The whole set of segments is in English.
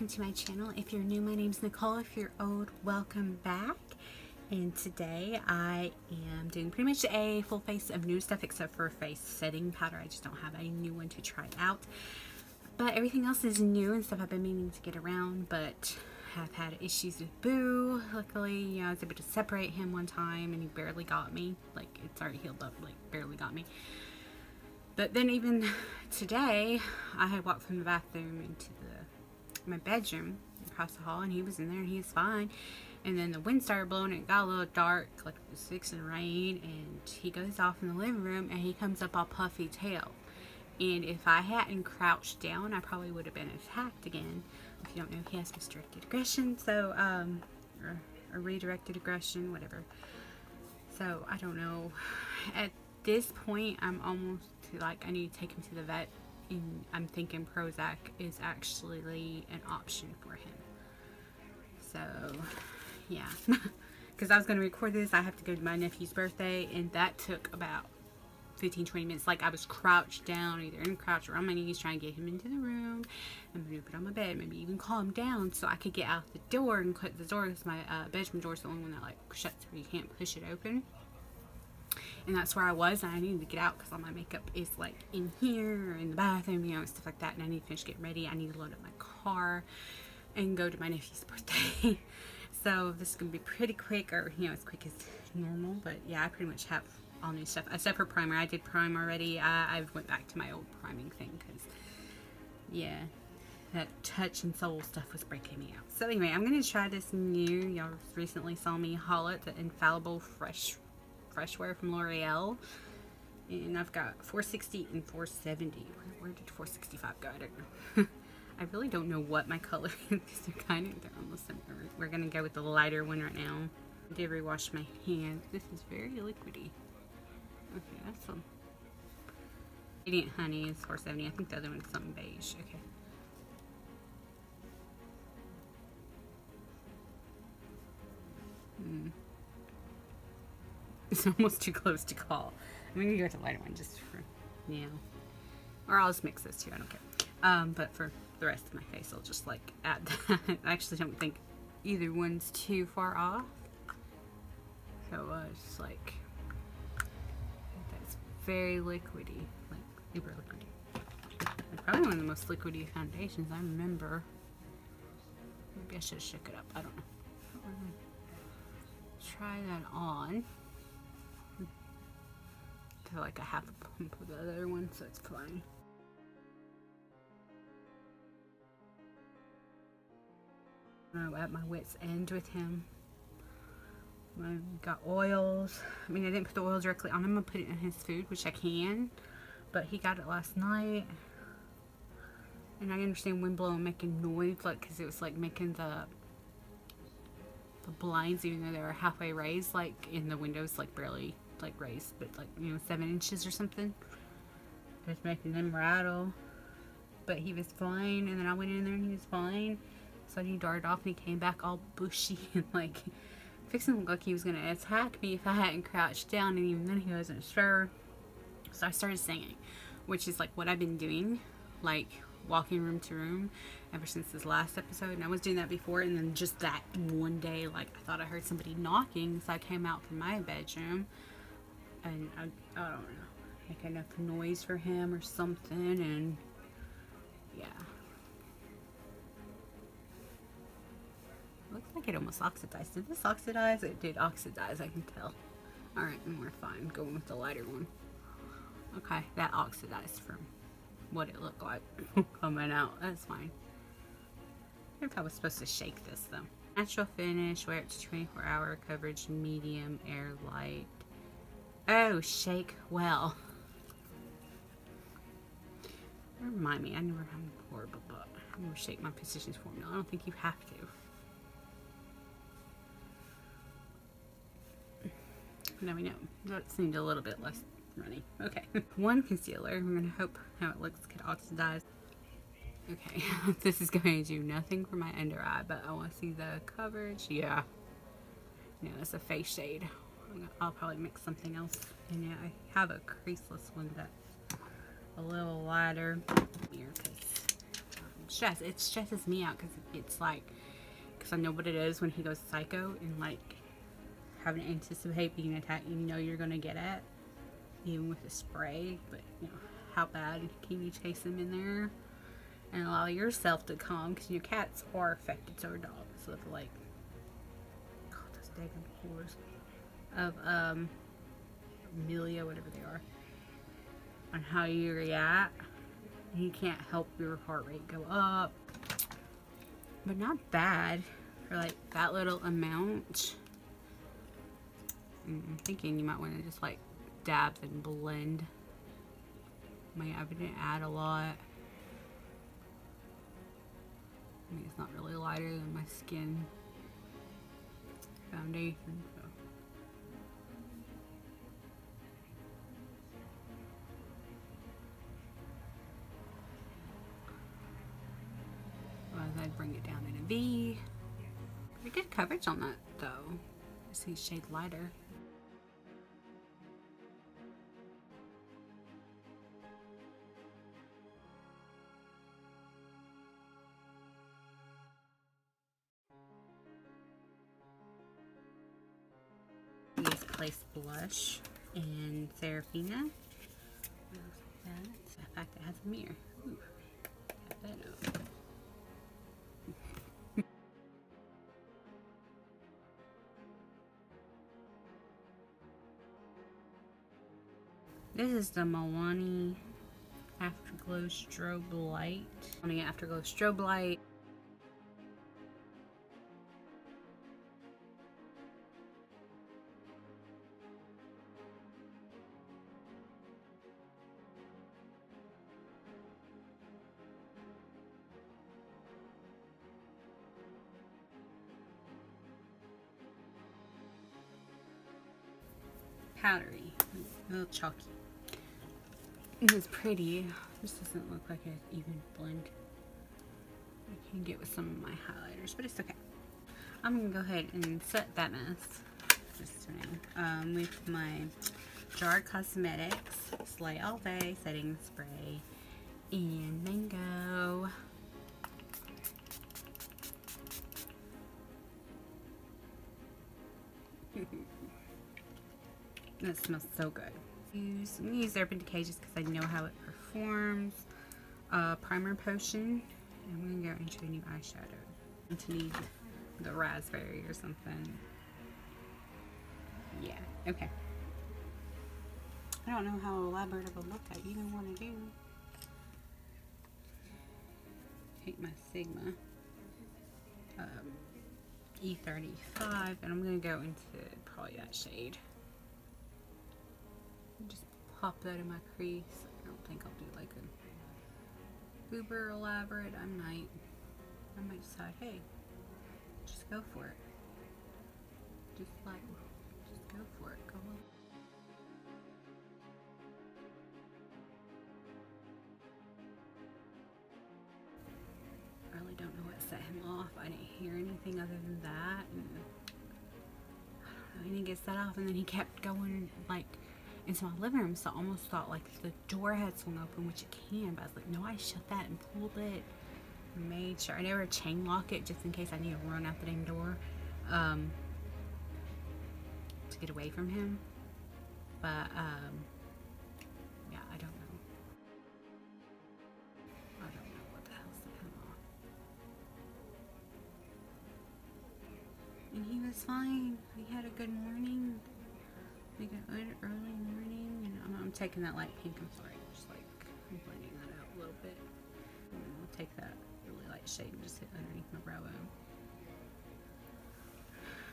To my channel. If you're new, my name's Nicole. If you're old, welcome back. And today I am doing pretty much a full face of new stuff except for a face setting powder. I just don't have a new one to try out, but everything else is new and stuff I've been meaning to get around, but have had issues with Boo. Luckily, you know, I was able to separate him one time and he barely got me. Like, it's already healed up, like barely got me. But then even today I had walked from the bathroom into my bedroom across the hall, and he was in there and he was fine. And then the wind started blowing and it got a little dark, like it was fixing to rain, and he goes off in the living room and he comes up all puffy tail. And if I hadn't crouched down, I probably would have been attacked again. If you don't know, he has misdirected aggression, so or redirected aggression, whatever. So I don't know, at this point I'm almost like I need to take him to the vet. And I'm thinking Prozac is actually an option for him. So, yeah. Because I was going to record this. I have to go to my nephew's birthday. And that took about 15-20 minutes. Like, I was crouched down, either in crouch or on my knees, trying to get him into the room. And move it on my bed. Maybe even calm down so I could get out the door and close the door. Because my bedroom door is the only one that, like, shuts where you can't push it open. And that's where I was, and I needed to get out because all my makeup is like in here or in the bathroom, you know, and stuff like that. And I need to finish getting ready. I need to load up my car and go to my nephew's birthday. So this is gonna be pretty quick, or you know, as quick as normal. But yeah, I pretty much have all new stuff except for primer. I did prime already. I went back to my old priming thing because yeah, that touch and soul stuff was breaking me out. So anyway, I'm gonna try this new. Y'all recently saw me haul it, the Infallible Freshwear from Loreal, and I've got 460 and 470. Where did 465 go? I don't know. I really don't know what my color is. They're almost similar. We're gonna go with the lighter one right now. I did rewash my hands. This is very liquidy. Okay, that's some Radiant Honey is 470. I think the other one's something beige. Okay. It's almost too close to call. I'm gonna go with the lighter one just for now. Or I'll just mix this too, I don't care. But for the rest of my face, I'll just like add that. I actually don't think either one's too far off. So it's like, that's very liquidy, like super liquidy. Probably one of the most liquidy foundations I remember. Maybe I should have shook it up, I don't know. Try that on. Like a half a pump of the other one, so it's fine. I'm at my wit's end with him. I got oils. I mean, I didn't put the oil directly on him. I'm gonna put it in his food, which I can, but he got it last night. And I understand wind blowing making noise, like, because it was like making the blinds, even though they were halfway raised, like in the windows, like barely like raised, but like, you know, 7 inches or something. Just making them rattle. But he was fine, and then I went in there and he was fine. So he darted off and he came back all bushy and like fixing to look like he was gonna attack me if I hadn't crouched down, and even then he wasn't sure. So I started singing, which is like what I've been doing, like walking room to room ever since this last episode. And I was doing that before, and then just that one day, like I thought I heard somebody knocking, so I came out from my bedroom. And I don't know, make enough noise for him or something, and yeah. Looks like it almost oxidized. Did this oxidize? It did oxidize, I can tell. Alright, and we're fine. Going with the lighter one. Okay, that oxidized from what it looked like coming out. That's fine. I wonder if I was supposed to shake this though. Natural finish, wear it to 24-hour coverage, medium, air light. Oh, shake well. Remind me, I never had before, but I never shake my Physicians formula. I don't think you have to. Now we know. That seemed a little bit less runny. Okay. One concealer. I'm going to hope how it looks could oxidize. Okay. This is going to do nothing for my under eye, but I want to see the coverage. Yeah. No, it's a face shade. I'll probably mix something else. And yeah, I have a creaseless one that's a little lighter here because it stresses me out because it's like, because I know what it is when he goes psycho and like having to anticipate being attacked. You know you're gonna get it, even with the spray. But you know, how bad can you chase him in there and allow yourself to calm? Because your cats are affected, so are dogs. So if like, God, those daggum pores of Amelia, whatever they are, on how you react, you can't help your heart rate go up. But not bad for like that little amount. I'm thinking you might want to just like dab and blend. I didn't add a lot. I mean, it's not really lighter than my skin foundation. So. I'd bring it down in a V. Pretty good coverage on that though. I see shade lighter. Use Place Blush and Serafina. In fact, it has a mirror. Ooh, got that out. This is the Milani Afterglow Strobe Light. Afterglow Strobe Light. Powdery, a little chalky. It's pretty. This doesn't look like an even blend. I can get with some of my highlighters, but it's okay. I'm gonna go ahead and set that mess just now with my Gerard Cosmetics Slay All Day Setting Spray and Mango. That smells so good. I'm gonna use Urban Decay just because I know how it performs. Primer potion. And I'm gonna go into a new eyeshadow. I'm to need the raspberry or something. Yeah, okay. I don't know how elaborate of a look I even want to do. Take my Sigma E35 and I'm gonna go into probably that shade. Just pop that in my crease. I don't think I'll do like a uber elaborate. I might decide, hey, just go for it. Just go for it. Go on. I really don't know what set him off. I didn't hear anything other than that. And I don't know. And he gets set off, and then he kept going like into my living room, so I almost thought like the door had swung open, which it can, but I was like, no, I shut that and pulled it. Made sure I never chain lock it just in case I need to run out the damn door to get away from him. But yeah, I don't know what the hell set him off. And he was fine. He had a good morning. Like an early morning, and I'm taking that light pink. I'm sorry, just like I'm blending that out a little bit. And then I'll take that really light shade and just hit underneath my brow bone.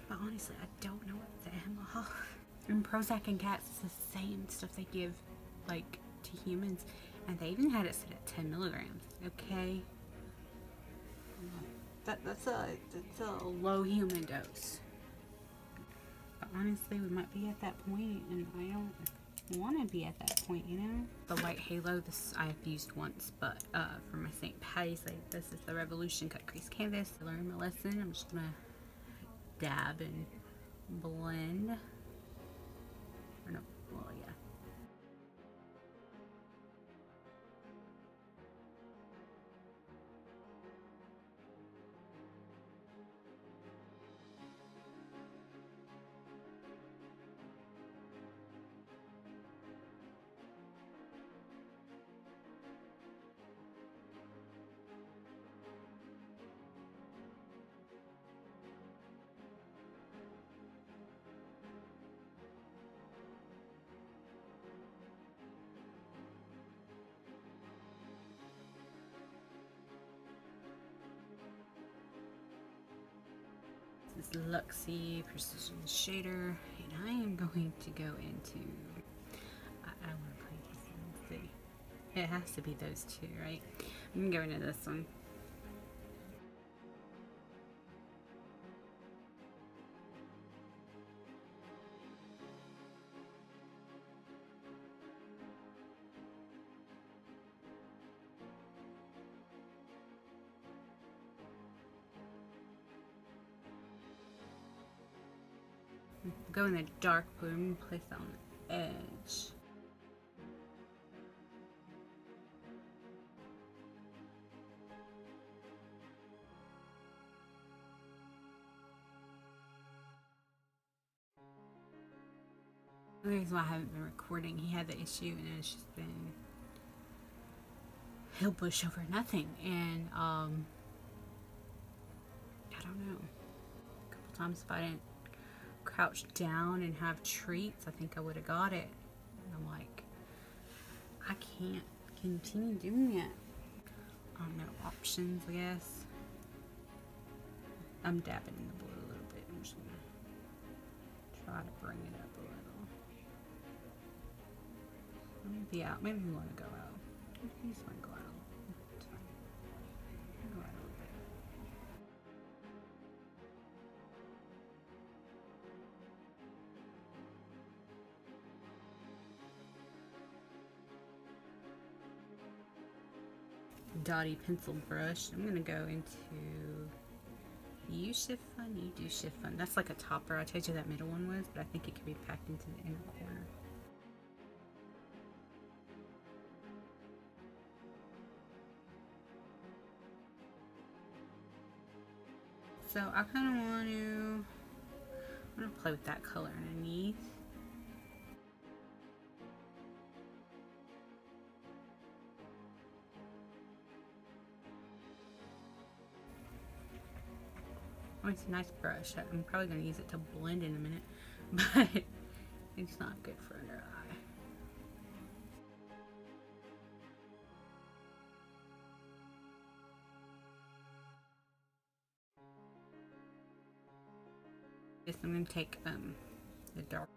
But honestly, I don't know what set him off. And Prozac and cats is the same stuff they give like to humans, and they even had it set at 10 milligrams. Okay, that's a low human dose. honestly, we might be at that point, and I don't want to be at that point, you know? The white halo, this I've used once, but for my St. Patty's, this is the Revolution Cut Crease Canvas. I learned my lesson. I'm just gonna dab and blend. Or no, well, yeah. This Luxie Precision Shader, and I am going to go into, I want to play this one. Let's see. It has to be those two, right? I'm going to go into this one. Go in the dark blue and place that on the edge. The reason why I haven't been recording, he had the issue, and it's just been, he'll bush over nothing, and I don't know. A couple times if I didn't crouch down and have treats, I think I would have got it. And I'm like, I can't continue doing it. I don't know, options, I guess. I'm dabbing in the blue a little bit. I'm just gonna try to bring it up a little. Maybe out. Maybe we want to go out. We just want to go out. It's fine. Go out a little bit. Dotty pencil brush. I'm gonna go into you shift fun, you do shift fun. That's like a topper. I told you that middle one was, but I think it could be packed into the inner corner. So I kind of want to play with that color underneath. Oh, it's a nice brush. I'm probably going to use it to blend in a minute, but it's not good for under eye. Yes, I'm going to take the dark.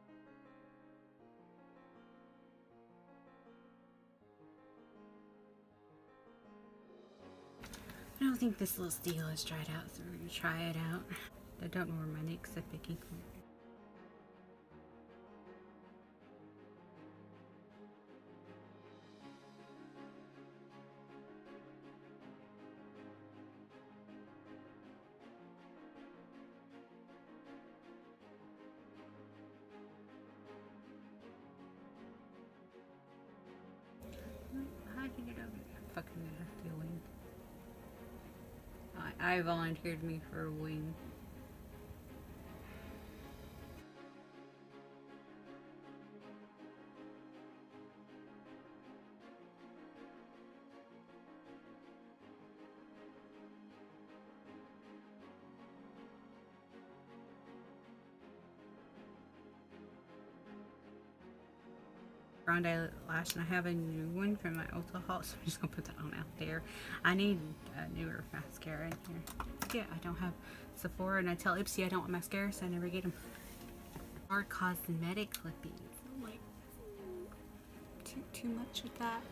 I don't think this little steel is dried out, so we're going to try it out. I don't know where my neck's a picky. How did you get over there? Fucking have to wing. I volunteered me for a wing. Grande lash, and I have a new one from my Ulta haul, so I'm just gonna put that on out there. I need a newer mascara in here. Yeah, I don't have Sephora, and I tell Ipsy I don't want mascara, so I never get them. Our cosmetic clippies. I'm like, too much with that.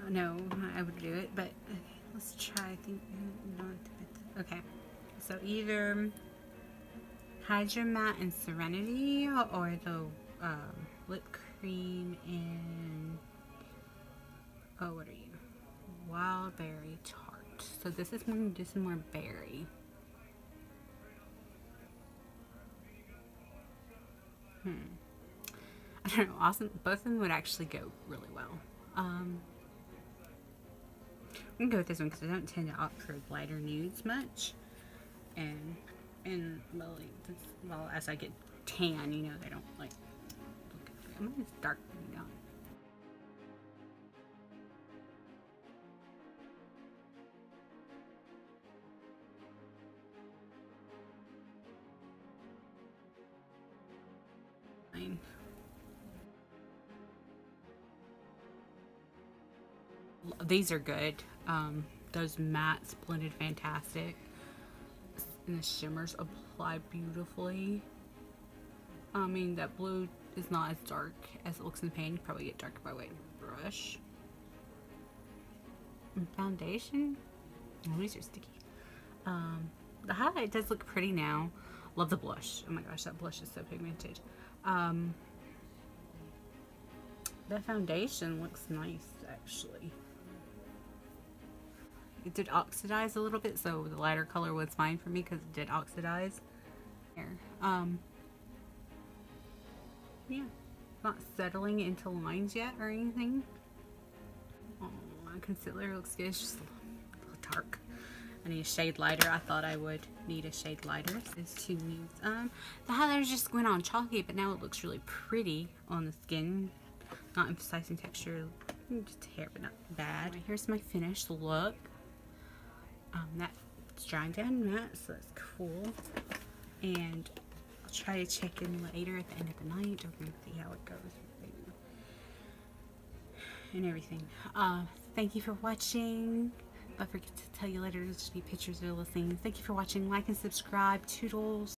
No, I would do it, but okay, let's try. I think okay. So either Hydra Matte and Serenity, or the lip cream and, oh, what are you? Wild Berry Tart. So this is more berry. I don't know, awesome. Both of them would actually go really well. I'm gonna go with this one because I don't tend to opt for lighter nudes much, and well, as I get tan, you know, they don't like look good. I'm gonna dark down. These are good. Those mattes blended fantastic, and the shimmers apply beautifully. I mean, that blue is not as dark as it looks in the pan. You probably get darker by weight brush. And foundation. Oh, these are sticky. The highlight does look pretty now. Love the blush. Oh my gosh, that blush is so pigmented. The foundation looks nice, actually. It did oxidize a little bit, so the lighter color was fine for me because it did oxidize. Here, yeah, not settling into lines yet or anything. Oh, my concealer looks good. It's just a little dark. I need a shade lighter. I thought I would need a shade lighter. There's two nudes. The highlighter just went on chalky, but now it looks really pretty on the skin. Not emphasizing texture, just hair, but not bad. Right, here's my finished look. That's drying down matte, so that's cool. And I'll try to check in later at the end of the night. We're gonna see how it goes and everything. Thank you for watching. Don't forget to tell you later to be pictures or listening. Thank you for watching. Like and subscribe. Toodles.